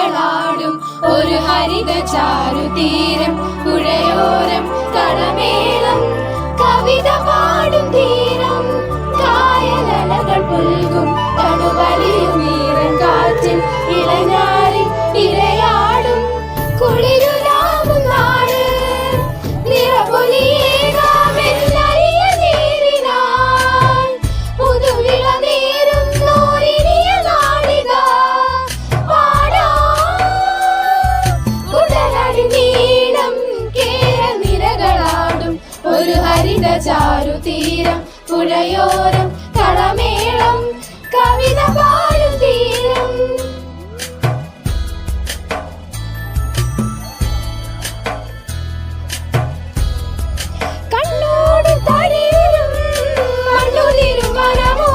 നിരകളാടും ഒരു ഹരിത ചാരുതീരം പുഴയോരം കളമേളം കവിത പാടും തീരം കായലലകൾ പുൽകും തണുവലിയും ഈറൻ കാറ്റിൽ ഇളഞ്ഞാറി ഇരയാടും കുളിരുലാകും നാട് നിറപൊലിയേകാമെന്നറിയ നേരിനായി പുതുവിള നേരുന്നോരിനിയ നാടിക പാടാടി നീളം കേര നിരകളാടും ഒരു ഹരിത ചാരുതീരം പുഴയോരം കളമേളം കവിത പാടും തീരം കണ്ണോട് തളിരും മണ്ണുതിരും മനമോ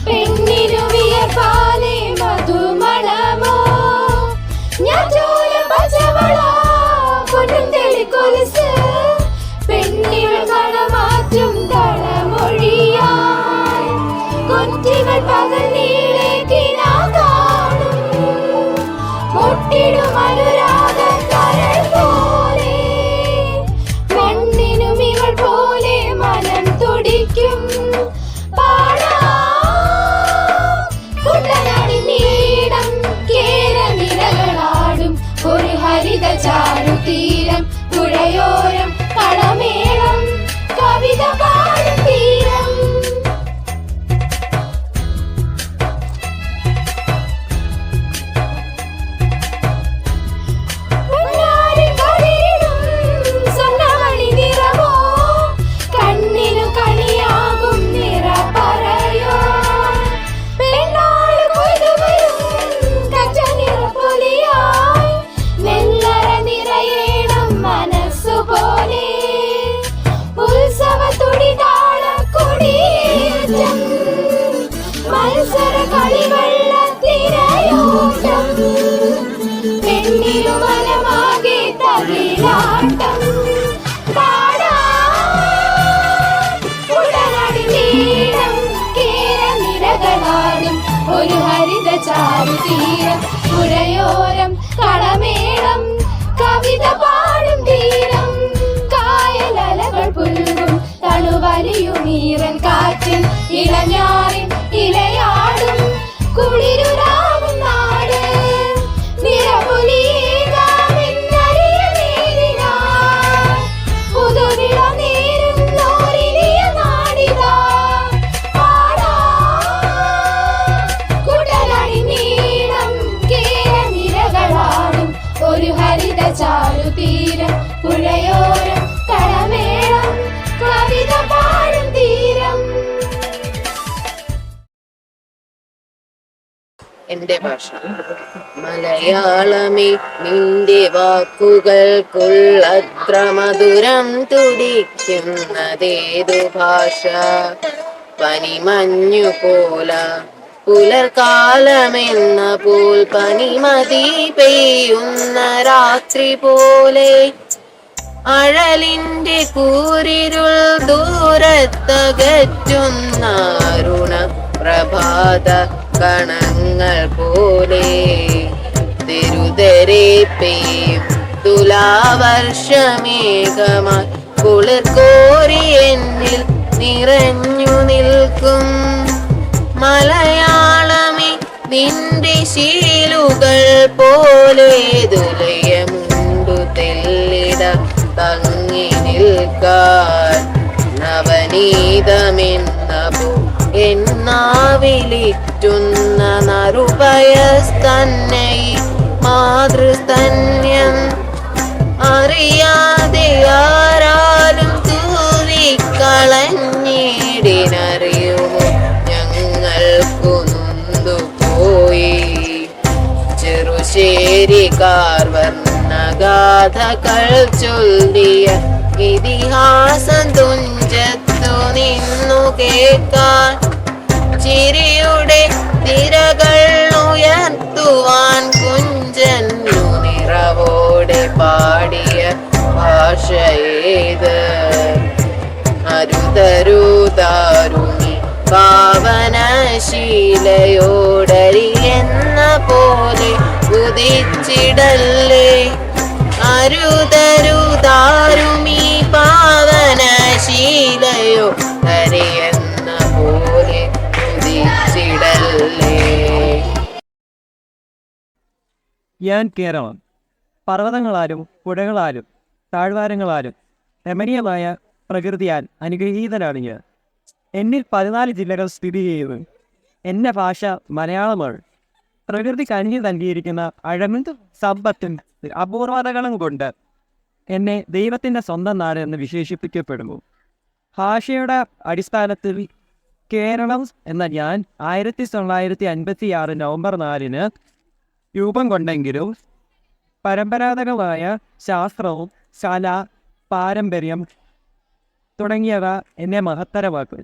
പെണ്ണിനു വിയർപ്പാലെ മധുമണമോ ഞാറ്റോല പച്ചവള പൊന്നും തെളിക്കൊലുസ് പെണ്ണികൾ കളമാറ്റും കളമൊഴിയായി കൊറ്റികൾ പകൽ നീളെ കിനാ കാണും മുട്ടിടും അനുരാഗ കരൾ പോലെ മണ്ണിനും ഇവൾ പോലെ മനം തുടിക്കും പാടാടി നീടം കേര നിരകളാടും ഒരു ഹരിത ചാരുതീരം പുഴയോരം കളമേളം കവിത പാടും തീരം സ്വർണ്ണമണി നിറമോ കണ്ണിനു കണിയാകും നിറ പറയോ പെണ്ണാള് കൊയ്തുവരും കച്ച നിറപ്പൊലിയായി നെല്ലറ നിറയേണം മനസ്സുപോലെ ഉത്സവ തുടിതാള കൊടിയേറ്റം മത്സര കളിവെള്ളത്തിരയോട്ടം പെണ്ണിനു മനമാകെ തകിലാട്ടം പാടാടി നീളം കേര നിരകളാടും ഒരു ഹരിത ചാരുതീരം പുഴയോരം കളമേളം കവിത പാടും തീരം കായലലകൾ പുൽകും തണുവലിയും ഈറൻ കാറ്റിൽ ഇളഞ്ഞാറിൻ ഇലയാടും കുളിരുലാകും നാട് നിറപൊലിയേകാമെന്നറിയ നേരിനായി പുതുവിള നേരുന്നോരിനിയ നാടിതാ പാടാടി നീളം കേര നിരകളാടും ഒരു ഹരിത ചാരുതീരം പുഴയോരം കളമേളം കവിത പാടും തീരം. എന്റെ ഭാഷ മലയാളമേ നിന്റെ വാക്കുകൾക്കുള്ളത്ര മധുരം തുടിക്കുന്നതേതു ഭാഷ പനിമഞ്ഞു പോല പുലർക്കാലമെന്ന പോൽ പനിമതി പെയ്യുന്ന രാത്രി പോലെ അഴലിന്റെ കൂരിരുൾ ദൂരത്തകറ്റുന്ന അരുണ പ്രഭാത കണങ്ങൾ പോലെ തെരുതെരെ പെയ്യും തുലാവർഷമേഘമായി കുളിർ കോരി എന്നിൽ നിറഞ്ഞു നിൽക്കും മലയാളമേ നിന്റെ ശീലുകൾ പോലെ ദുലയമുണ്ടു തെല്ലിട തങ്ങി നിൽക്കാൻ നവനീതമെന്ന പോ എന്നാവിലിറ്റുന്ന നറുപയസ്തന്നെ മാതൃസ്തന്യം അറിയാതെ ആരാലും തൂവിക്കളഞ്ഞിടിനറിയുമോ ഞങ്ങൾക്കു നൊന്തുപോയി ചെറുശ്ശേരിക്കാർ വർണ്ണഗാഥകൾ ചൊല്ലിയ ഇതിഹാസം തുഞ്ചത്തു നിന്നു കേൾക്കാൻ ചിരിയുടെ തിരകൾ ഉയർത്തുവാൻ കുഞ്ചന്നു നിറവോടെ പാടിയ ഭാഷയേത് അരുതരുതാരുണി പാവനശീലയോടരി എന്ന പോലെ ഉദിച്ചിടല്ലേ അരുതരുതാരുമീ പാവനശീലയോ ഹരിയെന്ന പോലെ ഉദിച്ചിടല്ലേ. ഞാൻ കേരളം പർവ്വതങ്ങളാലും പുഴകളാലും താഴ്വാരങ്ങളാലും രമണീയമായ പ്രകൃതിയാൽ അനുഗ്രഹീതനാണ് ഞാൻ. എന്നിൽ 14 ജില്ലകൾ സ്ഥിതി ചെയ്യുന്നു. എൻ്റെ ഭാഷ മലയാളമാണ്. പ്രകൃതി കനിഞ്ഞു നൽകിയിരിക്കുന്ന അഴകും സമ്പത്തും അപൂർവതകളും കൊണ്ട് എന്നെ ദൈവത്തിൻ്റെ സ്വന്തം നാട് എന്ന് വിശേഷിപ്പിക്കപ്പെടുന്നു. ഭാഷയുടെ അടിസ്ഥാനത്തിൽ കേരളം എന്ന ഞാൻ 1956 നവംബർ 4 രൂപം കൊണ്ടെങ്കിലും പരമ്പരാഗതമായ ശാസ്ത്രവും കല പാരമ്പര്യം തുടങ്ങിയവ എന്നെ മഹത്തരമാക്കും.